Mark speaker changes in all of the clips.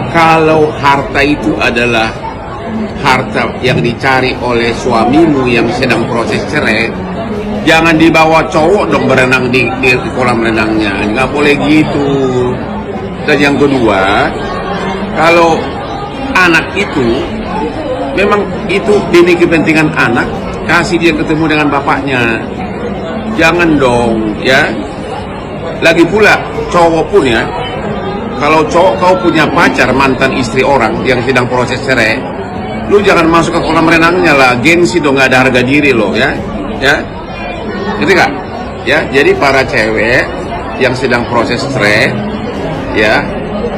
Speaker 1: Kalau harta itu adalah harta yang dicari oleh suamimu yang sedang proses cerai, jangan dibawa cowok dong berenang di kolam renangnya, nggak boleh gitu. Dan yang kedua, kalau anak itu memang itu demi kepentingan anak, kasih dia ketemu dengan bapaknya, jangan dong ya. Lagi pula cowok pun ya, kalau cowok kau punya pacar mantan istri orang yang sedang proses cerai, lu jangan masuk ke kolam renangnya lah, gengsi dong, nggak ada harga diri lo ya, ya, gitu kan? Ya, jadi para cewek yang sedang proses cerai, ya,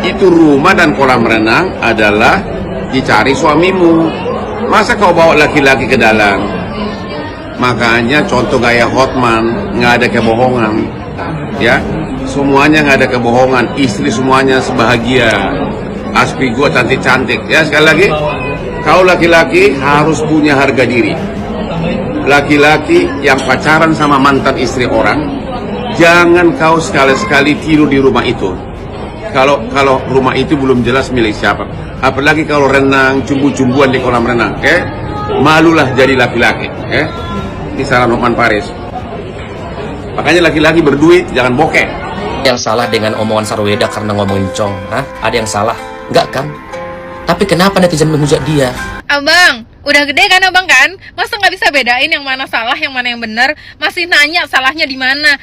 Speaker 1: itu rumah dan kolam renang adalah dicari suamimu. Masa kau bawa laki-laki ke dalam? Makanya contoh gaya Hotman, nggak ada kebohongan, ya, semuanya nggak ada kebohongan, istri semuanya sebahagia, aspi gua cantik-cantik, ya. Sekali lagi, kau laki-laki harus punya harga diri. Laki-laki yang pacaran sama mantan istri orang, jangan kau sekali-sekali tidur di rumah itu. Kalau rumah itu belum jelas milik siapa, apalagi kalau renang cumbu-cumbuan di kolam renang, malulah jadi laki-laki, Ini saran Hotman Paris. Makanya laki-laki berduit, jangan bokeh.
Speaker 2: Yang salah dengan omongan Sarweda karena ngomongin Cong? Hah? Ada yang salah? Enggak kan? Tapi kenapa netizen menghujat dia?
Speaker 3: Abang, udah gede kan abang kan? Masa nggak bisa bedain yang mana salah, yang mana yang benar? Masih nanya salahnya di mana?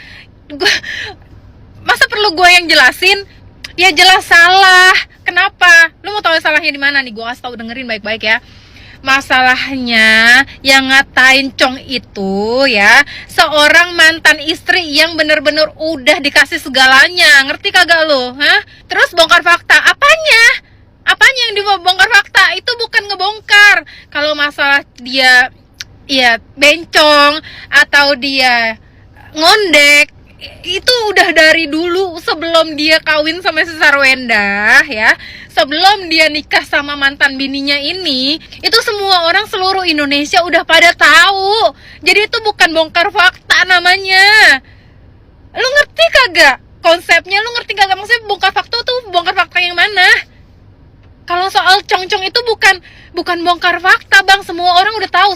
Speaker 3: Masa perlu gue yang jelasin? Ya jelas salah. Kenapa? Lu mau tahu salahnya di mana nih? Gue kasih tahu, dengerin baik-baik ya. Masalahnya yang ngatain Cong itu ya seorang mantan istri yang bener-bener udah dikasih segalanya. Ngerti kagak lo? Hah? Terus bongkar fakta. Apanya? Apanya yang dibongkar fakta? Itu bukan ngebongkar. Kalau masalah dia ya bencong atau dia ngondek, itu udah dari dulu sebelum dia kawin sama si Sarwenda ya. Sebelum dia nikah sama mantan bininya ini, itu semua orang seluruh Indonesia udah pada tahu. Jadi itu bukan bongkar fakta namanya. Lu ngerti kagak konsepnya? Lu ngerti kagak maksudnya bongkar fakta tuh bongkar fakta yang mana? Kalau soal Cong-Cong itu bukan bongkar fakta, Bang. Semua orang udah tahu,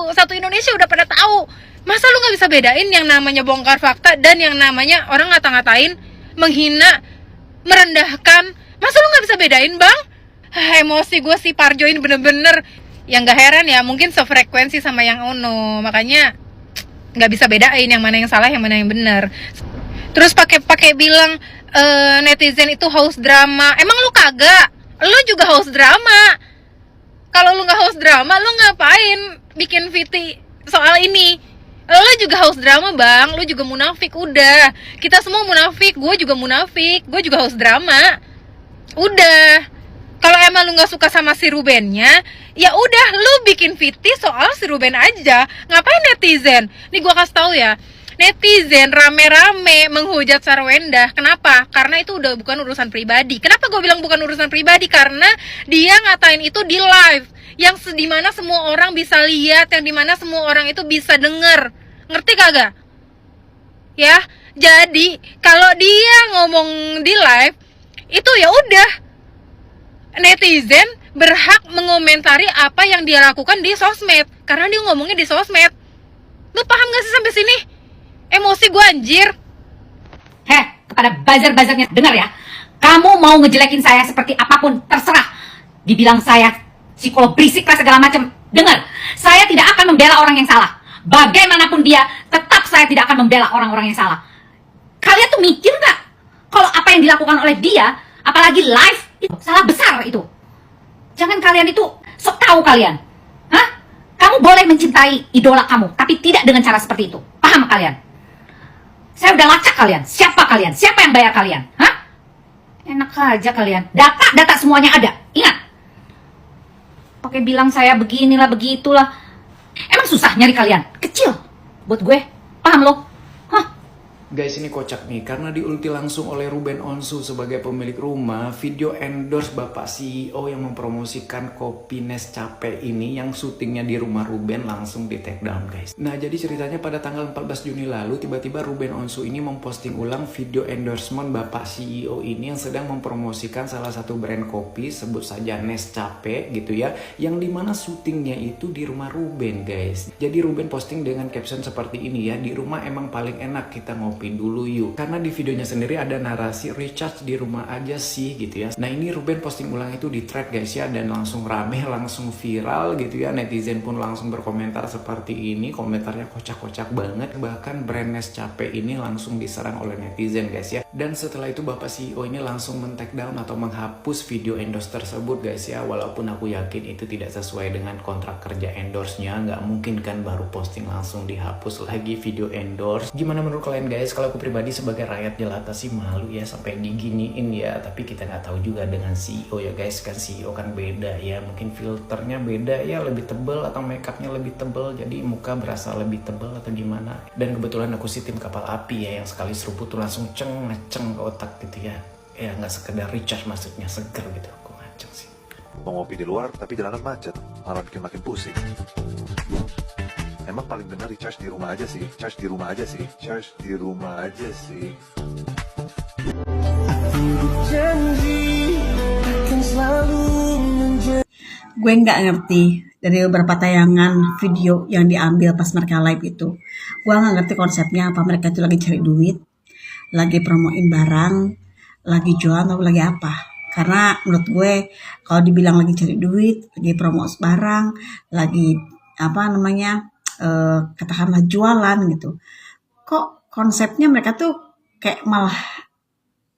Speaker 3: satu Indonesia udah pada tahu. Masa lu nggak bisa bedain yang namanya bongkar fakta dan yang namanya orang ngata-ngatain, menghina, merendahkan? Masa lu nggak bisa bedain, Bang? Emosi gue si Parjo ini bener-bener yang gak heran ya, mungkin sefrekuensi sama yang Ono, makanya nggak bisa bedain yang mana yang salah, yang mana yang benar. Terus pakai bilang netizen itu haus drama. Emang lu kagak? Lu juga haus drama. Kalau lu nggak haus drama, lu ngapain bikin VT soal ini? Lu juga haus drama, Bang. Lu juga munafik. Udah, kita semua munafik. Gue juga munafik. Gue juga haus drama. Udah. Kalau emang lu nggak suka sama si Rubennya, ya udah lu bikin VT soal si Ruben aja. Ngapain netizen? Nih gue kasih tahu ya. Netizen rame-rame menghujat Sarwenda. Kenapa? Karena itu udah bukan urusan pribadi. Kenapa gue bilang bukan urusan pribadi? Karena dia ngatain itu di live, yang dimana semua orang bisa lihat, yang dimana semua orang itu bisa denger. Ngerti kagak? Ya, jadi kalau dia ngomong di live itu ya udah, netizen berhak mengomentari apa yang dia lakukan di sosmed karena dia ngomongnya di sosmed. Lu paham gak sih sampai sini? Emosi gue anjir.
Speaker 4: Kepada buzzer-buzzernya, dengar ya. Kamu mau ngejelekin saya seperti apapun, terserah. Dibilang saya psikolog berisik lah segala macam. Dengar, saya tidak akan membela orang yang salah. Bagaimanapun dia, tetap saya tidak akan membela orang-orang yang salah. Kalian tuh mikir gak? Kalau apa yang dilakukan oleh dia, apalagi live, itu salah besar itu. Jangan kalian itu sok tahu kalian. Hah? Kamu boleh mencintai idola kamu, tapi tidak dengan cara seperti itu. Paham kalian? Saya udah lacak kalian. Siapa kalian? Siapa yang bayar kalian? Hah? Enak aja kalian. Data semuanya ada. Ingat. Pakai bilang saya beginilah, begitulah. Emang susah nyari kalian? Kecil buat gue. Paham lo? Hah?
Speaker 5: Guys, ini kocak nih, karena diulti langsung oleh Ruben Onsu sebagai pemilik rumah, video endorse Bapak CEO yang mempromosikan kopi Nescafe ini yang syutingnya di rumah Ruben langsung di take down, guys. Nah, jadi ceritanya pada tanggal 14 Juni lalu, tiba-tiba Ruben Onsu ini memposting ulang video endorsement Bapak CEO ini yang sedang mempromosikan salah satu brand kopi, sebut saja Nescafe gitu ya, yang dimana syutingnya itu di rumah Ruben, guys. Jadi Ruben posting dengan caption seperti ini ya, di rumah emang paling enak kita ngopi dulu yuk, karena di videonya sendiri ada narasi recharge di rumah aja sih gitu ya. Nah, ini Ruben posting ulang itu di thread, guys ya, dan langsung rame, langsung viral gitu ya. Netizen pun langsung berkomentar seperti ini, komentarnya kocak-kocak banget. Bahkan brand Nescafe ini langsung diserang oleh netizen, guys ya. Dan setelah itu Bapak CEO ini langsung men-take down atau menghapus video endorse tersebut, guys ya. Walaupun aku yakin itu tidak sesuai dengan kontrak kerja endorse-nya, nggak mungkin kan baru posting langsung dihapus lagi video endorse. Gimana menurut kalian, guys? Kalau aku pribadi sebagai rakyat jelata sih malu ya sampai diginiin ya, tapi kita nggak tahu juga dengan CEO ya, guys. Kan CEO kan beda ya, mungkin filternya beda ya, lebih tebel atau makeupnya lebih tebel, jadi muka berasa lebih tebel atau gimana. Dan kebetulan aku sih tim kapal api ya, yang sekali seruput tuh langsung ngeceng ke otak gitu ya. Ya nggak sekedar recharge, maksudnya seger gitu. Aku ngaceng sih.
Speaker 6: Mau ngopi di luar tapi jalanan macet, malah bikin makin pusing. Emang paling benar recharge di rumah aja sih, charge di rumah aja sih, charge di rumah aja sih.
Speaker 7: Gue nggak ngerti dari beberapa tayangan video yang diambil pas mereka live itu. Gue nggak ngerti konsepnya, apa mereka itu lagi cari duit, lagi promoin barang, lagi jualan atau lagi apa. Karena menurut gue kalau dibilang lagi cari duit, lagi promo barang, lagi apa namanya, katakanlah jualan gitu, kok konsepnya mereka tuh kayak malah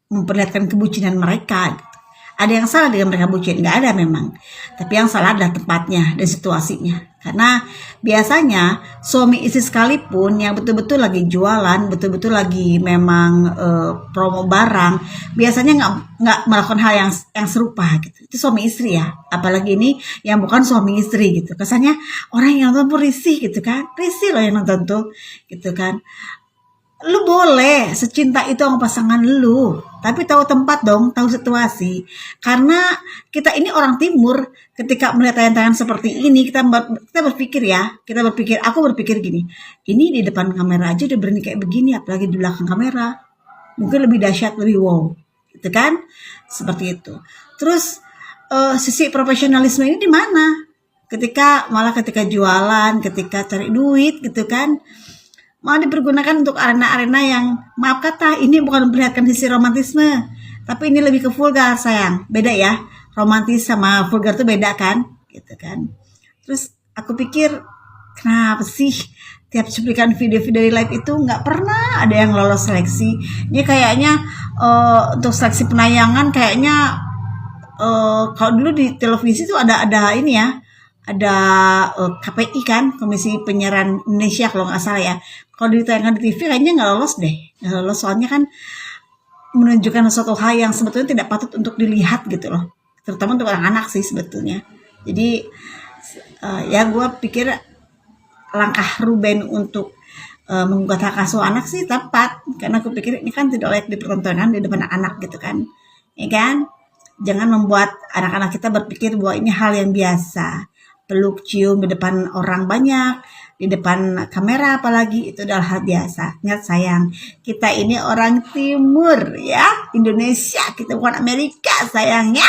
Speaker 7: memperlihatkan kebucinan mereka gitu. Ada yang salah dengan mereka bucin? Nggak ada memang, tapi yang salah adalah tempatnya dan situasinya. Karena biasanya suami istri sekalipun yang betul-betul lagi jualan, betul-betul lagi memang promo barang, biasanya nggak melakukan hal yang serupa gitu. Itu suami istri ya, apalagi ini yang bukan suami istri gitu. Kesannya orang yang nonton pun risih gitu kan, risih loh yang nonton tuh gitu kan. Lu boleh secinta itu sama pasangan lu, tapi tahu tempat dong, tahu situasi. Karena kita ini orang timur, ketika melihat tayangan seperti ini, kita berpikir ya, aku berpikir gini, ini di depan kamera aja udah berani kayak begini, apalagi di belakang kamera, mungkin lebih dahsyat, lebih wow, gitu kan? Seperti itu. Terus sisi profesionalisme ini di mana? Ketika jualan, ketika cari duit, gitu kan? Malah dipergunakan untuk arena-arena yang, maaf kata, ini bukan memperlihatkan sisi romantisme, tapi ini lebih ke vulgar, sayang. Beda ya, romantis sama vulgar tuh beda kan, gitu kan. Terus aku pikir, kenapa sih tiap cuplikan video-video di live itu nggak pernah ada yang lolos seleksi? Ini kayaknya untuk seleksi penayangan kayaknya kalau dulu di televisi tuh ada ini ya, ada KPI kan, Komisi Penyiaran Indonesia kalau nggak salah ya. Kalau ditayangkan di TV kayaknya nggak lolos deh, nggak lolos, soalnya kan menunjukkan suatu hal yang sebetulnya tidak patut untuk dilihat gitu loh, terutama untuk anak-anak sih sebetulnya. Jadi ya gue pikir langkah Ruben untuk menggugat hak asuh anak sih tepat, karena aku pikir ini kan tidak layak dipertontonkan di depan anak gitu kan, ya kan? Jangan membuat anak-anak kita berpikir bahwa ini hal yang biasa, peluk cium di depan orang banyak, di depan kamera apalagi, itu adalah hal biasa. Ingat sayang, kita ini orang timur ya, Indonesia, kita bukan Amerika sayangnya.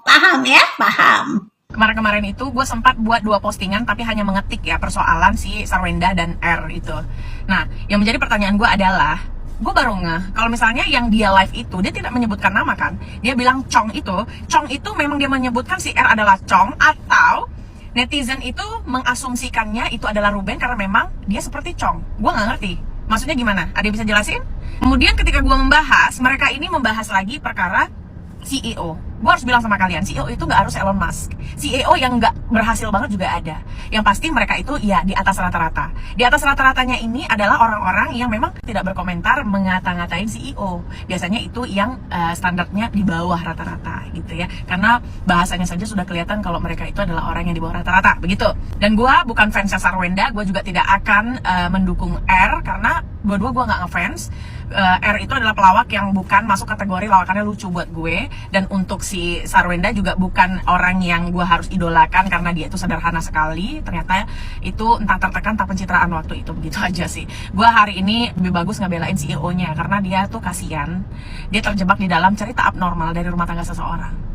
Speaker 7: Paham ya? Paham.
Speaker 8: Kemarin-kemarin itu gue sempat buat 2 postingan tapi hanya mengetik ya persoalan si Sarwenda dan R itu. Nah, yang menjadi pertanyaan gue adalah, gue baru ngeh kalau misalnya yang dia live itu dia tidak menyebutkan nama kan, dia bilang Chong itu memang dia menyebutkan si R adalah Chong, atau netizen itu mengasumsikannya itu adalah Ruben karena memang dia seperti Chong. Gue nggak ngerti maksudnya gimana, ada yang bisa jelasin? Kemudian ketika gue membahas, mereka ini membahas lagi perkara CEO. Gue harus bilang sama kalian, CEO itu nggak harus Elon Musk. CEO yang nggak berhasil banget juga ada. Yang pasti mereka itu ya di atas rata-rata. Di atas rata-ratanya ini adalah orang-orang yang memang tidak berkomentar mengata-ngatain CEO. Biasanya itu yang standarnya di bawah rata-rata gitu ya. Karena bahasanya saja sudah kelihatan kalau mereka itu adalah orang yang di bawah rata-rata, begitu. Dan gue bukan fansnya Sarwenda, gue juga tidak akan mendukung R karena dua-dua gue nggak ngefans. R itu adalah pelawak yang bukan masuk kategori lawakannya lucu buat gue, dan untuk si Sarwenda juga bukan orang yang gue harus idolakan karena dia itu sederhana sekali. Ternyata itu entah tertekan entah pencitraan waktu itu, begitu aja sih. Gue hari ini lebih bagus ngebelain CEO-nya karena dia tuh kasihan, dia terjebak di dalam cerita abnormal dari rumah tangga seseorang.